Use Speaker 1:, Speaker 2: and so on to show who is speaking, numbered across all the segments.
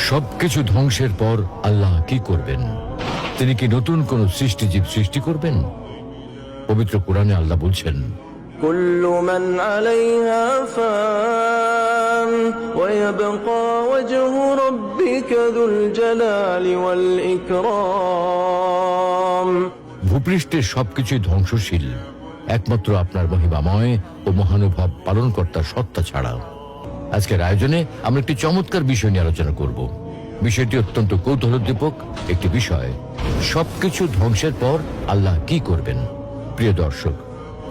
Speaker 1: সবকিছু ধ্বংসের পর আল্লাহ কি করবেন? তিনি কি নতুন কোন সৃষ্টিজীব সৃষ্টি করবেন? পবিত্র কোরআনে আল্লাহ বলছেন,
Speaker 2: কুল্লু মান আলাইহা ফান ওয়া ইয়াবকা ওয়াজহু রাব্বিকা যুল জালালি ওয়াল ইকরাম।
Speaker 1: ভূপৃষ্ঠের সবকিছুই ধ্বংসশীল, একমাত্র আপনার মহিমাময় ও মহানুভব পালনকর্তার সত্তা ছাড়া। আজকের আয়োজনে আমরা একটি চমৎকার বিষয় নিয়ে আলোচনা করব। বিষয়টি অত্যন্ত কৌতূহলোদ্দীপক একটি বিষয়। সবকিছু ধ্বংসের পর আল্লাহ কি করবেন? প্রিয় দর্শক,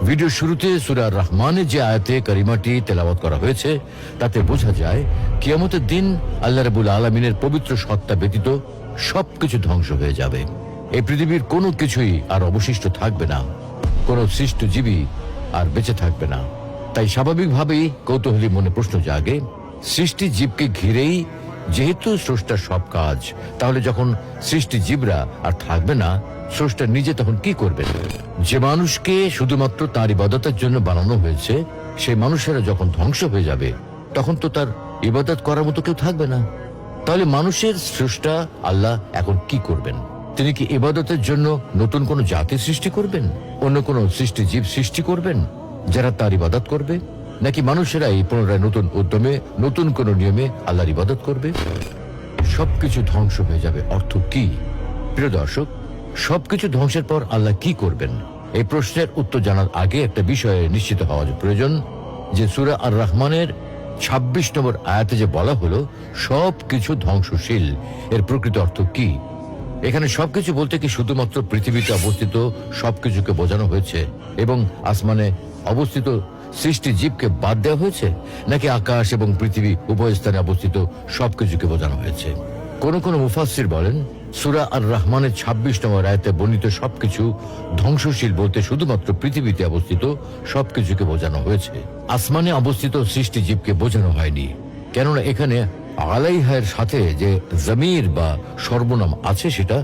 Speaker 1: ভিডিও শুরুতে সূরা আর রহমানের যে আয়াতে কারিমাটি তেলাওয়াত করা হয়েছে তাতে বোঝা যায় কিয়ামতের দিন আল্লাহ রাব্বুল আলামিনের পবিত্র সত্তা ব্যতীত সবকিছু ধ্বংস হয়ে যাবে। এই পৃথিবীর কোনো কিছুই আর অবশিষ্ট থাকবে না, কোনো সৃষ্ট জীবী আর বেঁচে থাকবে না। তাই স্বাভাবিকভাবেই কৌতূহলী মনে প্রশ্ন জাগে, সৃষ্টি জীবকে ঘিরেই যেহেতু স্রষ্টার সব কাজ, তাহলে যখন সৃষ্টি জীবরা আর থাকবে না, স্রষ্টা নিজে তখন কি করবেন? যে মানুষকে শুধুমাত্র তার ইবাদতের জন্য বানানো হয়েছে, সেই মানুষেরা যখন ধ্বংস হয়ে যাবে, তখন তো তার ইবাদত করার মতো কেউ থাকবে না। তাহলে মানুষের স্রষ্টা আল্লাহ এখন কি করবেন? তিনি কি ইবাদতের জন্য নতুন কোন জাতি সৃষ্টি করবেন? অন্য কোন সৃষ্টি জীব সৃষ্টি করবেন যারা তার ইবাদত করবে? নাকি মানুষেরাই পুনরায় নতুন উদ্যমে নতুন কোন নিয়মে আল্লাহর ইবাদত করবে? সবকিছু ধ্বংস হয়ে যাবে অর্থ কি? প্রিয় দর্শক, সবকিছু ধ্বংসের পর আল্লাহ কি করবেন? এই প্রশ্নের উত্তর জানার আগে একটা বিষয়ে নিশ্চিত হওয়া প্রয়োজন যে সূরা আর রহমানের ২৬ নম্বর আয়াতে যে বলা হলো সবকিছু ধ্বংসশীল, এর প্রকৃত অর্থ কি? এখানে সবকিছু বলতে কি শুধুমাত্র পৃথিবীতে অবস্থিত সবকিছুকে বোঝানো হয়েছে এবং আসমানে অবস্থিত সৃষ্টি জীবকে বাদ দেওয়া হয়েছে, নাকি আকাশ এবং পৃথিবী উভয় স্থানে অবস্থিত সবকিছুকে বোঝানো হয়েছে? কোন কোন মুফাসসির বলেন সূরা আর রহমানের ২৬ নম্বর আয়াতে বর্ণিত সবকিছু ধ্বংসশীল বলতে শুধুমাত্র পৃথিবীতে অবস্থিত সবকিছুকে বোঝানো হয়েছে, আসমানে অবস্থিত সৃষ্টি জীবকে বোঝানো হয়নি। কেননা এখানে আলাইহার সাথে যে জমির বা সর্বনাম আছে সেটা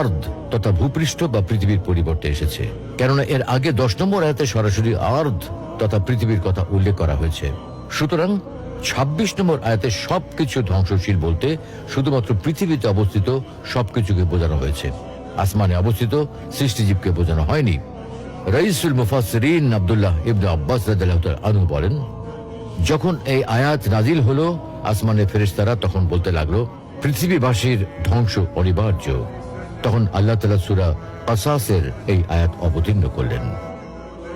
Speaker 1: আর্দ তথা ভূপৃষ্ঠ বা পৃথিবীর পরিবর্তে এসেছে। কেননা এর আগে ১০ নম্বর আয়াতে সরাসরি আর্দ তথা পৃথিবীর কথা উল্লেখ করা হয়েছে। সুতরাং ২৬ নম্বর আয়াতে সবকিছু ধ্বংসশীল বলতে শুধুমাত্র পৃথিবীতে অবস্থিত সবকিছুকে বোঝানো হয়েছে, আসমানে অবস্থিত সৃষ্টিজীবকে বোঝানো হয়নি। রাইসুল মুফাসসিরিন আব্দুল্লাহ ইবনে আব্বাস রাদিয়াল্লাহু তাআলা আনহু বলেন, যখন এই আয়াত নাজিল হলো, আসমানের ফেরেশতারা তখন বলতে লাগলো পৃথিবীবাসীর ধ্বংস অনিবার্য। তখন আল্লাহ তাআলা সূরা কাসাসের এই আয়াত অবতীর্ণ করলেন,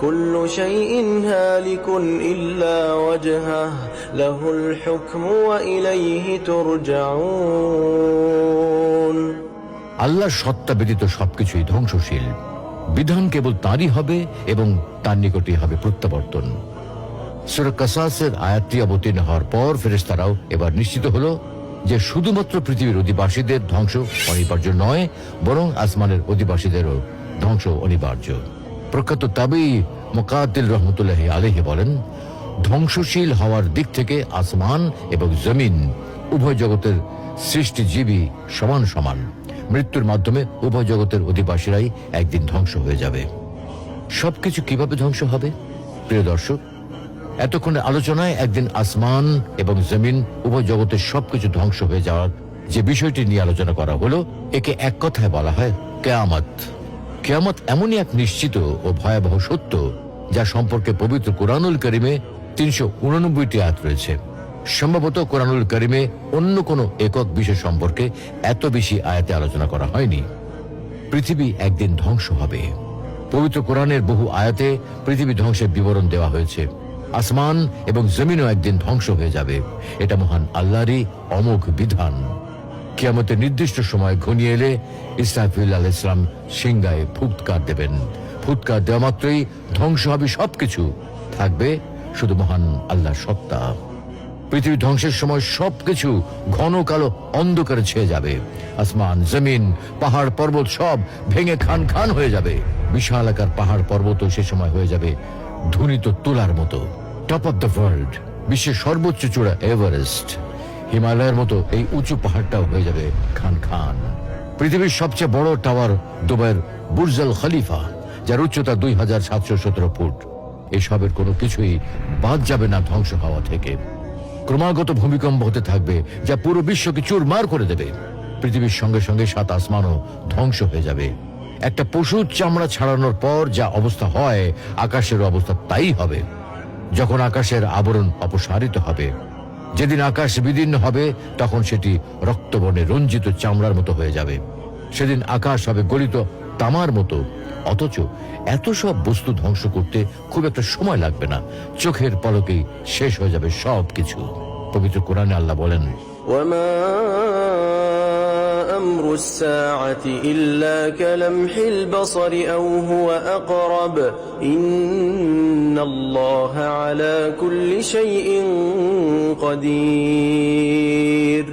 Speaker 2: কুল্লু শাইইন হালিকুন ইল্লা ওয়াজহাহ লাহুল হুকমু ওয়া ইলাইহি তুরজাউন।
Speaker 1: আল্লাহর সত্তা ব্যতীত সবকিছুই ধ্বংসশীল, বিধান কেবল তারই হবে এবং তার নিকটই হবে প্রত্যাবর্তন। সূরা কাসাসের আয়াতটি অবতীর্ণ হওয়ার পর ফেরেশতারাও এবার নিশ্চিত হলো যে শুধুমাত্র পৃথিবীর অধিবাসীদের ধ্বংস অনিবার্য নয়, বরং আসমানের অধিবাসীদেরও ধ্বংস অনিবার্য। প্রখ্যাত তাবেঈ মুকাতিল রহমতুল্লাহি আলাইহি বলেন, ধ্বংসশীল হওয়ার দিক থেকে আসমান এবং জমিন উভয় জগতের সৃষ্টিজীবী সমান সমান। মৃত্যুর মাধ্যমে উভয় জগতের অধিবাসীরাই একদিন ধ্বংস হয়ে যাবে। সবকিছু কিভাবে ধ্বংস হবে? প্রিয় দর্শক, এতক্ষণের আলোচনায় একদিন আসমান এবং জমিন উভয় জগতের সবকিছু ধ্বংস হয়ে যাওয়ার যে বিষয়টি নিয়ে আলোচনা করা হলো, একে এক কথায় বলা হয় কিয়ামত। কিয়ামত এমনই এক নিশ্চিত ও ভয়াবহ সত্য যা সম্পর্কে পবিত্র কোরআনুল কারিমে ৩৮৯টি আয়াত রয়েছে। সম্ভবত কোরআনুল কারিমে অন্য কোনো একক বিষয় সম্পর্কে এত বেশি আয়াতে আলোচনা করা হয়নি। পৃথিবী একদিন ধ্বংস হবে। পবিত্র কোরআনের বহু আয়াতে পৃথিবী ধ্বংসের বিবরণ দেওয়া হয়েছে। আসমান এবং জমিনও একদিন ধ্বংস হয়ে যাবে। এটা মহান আল্লাহরই অমোঘ বিধান। কিয়ামতের নির্দিষ্ট সময় ঘনিয়ে এলে ইসরাফিল আলাইহিস সালাম সিংহায় ফুৎকার দেবেন। ফুৎকার দেওয়া মাত্রই ধ্বংস হবে সবকিছু, থাকবে শুধু মহান আল্লাহর সত্তা। পৃথিবী ধ্বংসের সময় সবকিছু ঘন কালো অন্ধকারে ছেয়ে যাবে। আসমান, জমিন, পাহাড় পর্বত সব ভেঙে খান খান হয়ে যাবে। বিশাল আকার পাহাড় পর্বত সে সময় হয়ে যাবে ধুনিত তুলার মতো। টপ অফ দ্য ওয়ার্ল্ড, বিশ্বের সর্বোচ্চ চূড়া এভারেস্ট, হিমালয়ের মতো এই উঁচু পাহাড়টাও হয়ে যাবে খান খান। পৃথিবীর সবচেয়ে বড় টাওয়ার দুবাইয়ের বুর্জ আল খলিফা, যার উচ্চতা ২৭১৭ ফুট, এসবের কোনো কিছুই বাদ যাবে না ধ্বংস হওয়া থেকে। ক্রমাগত ভূমিকম্প হতে থাকবে, যা পুরো বিশ্বকে চুরমার করে দেবে। পৃথিবীর সঙ্গে সঙ্গে 7 আসমানও ধ্বংস হয়ে যাবে। একটা পশুর চামড়া ছাড়ানোর পর যা অবস্থা হয়, আকাশের অবস্থা তাই হবে। যখন আকাশের আবরণ অপসারিত হবে, যেদিন আকাশ বিদীর্ণ হবে, তখন সেটি রক্তবর্ণে রঞ্জিত চামড়ার মতো হয়ে যাবে। সেদিন আকাশ হবে গলিত তামার মতো। অথচ এত সব বস্তু ধ্বংস করতে খুব একটা সময় লাগবে না, চোখের পলকেই শেষ হয়ে যাবে সবকিছু। পবিত্র কোরআনে আল্লাহ বলেন,
Speaker 2: وما أمر الساعة إلا كلمح البصر أو هو أقرب إن الله على كل شيء قدير।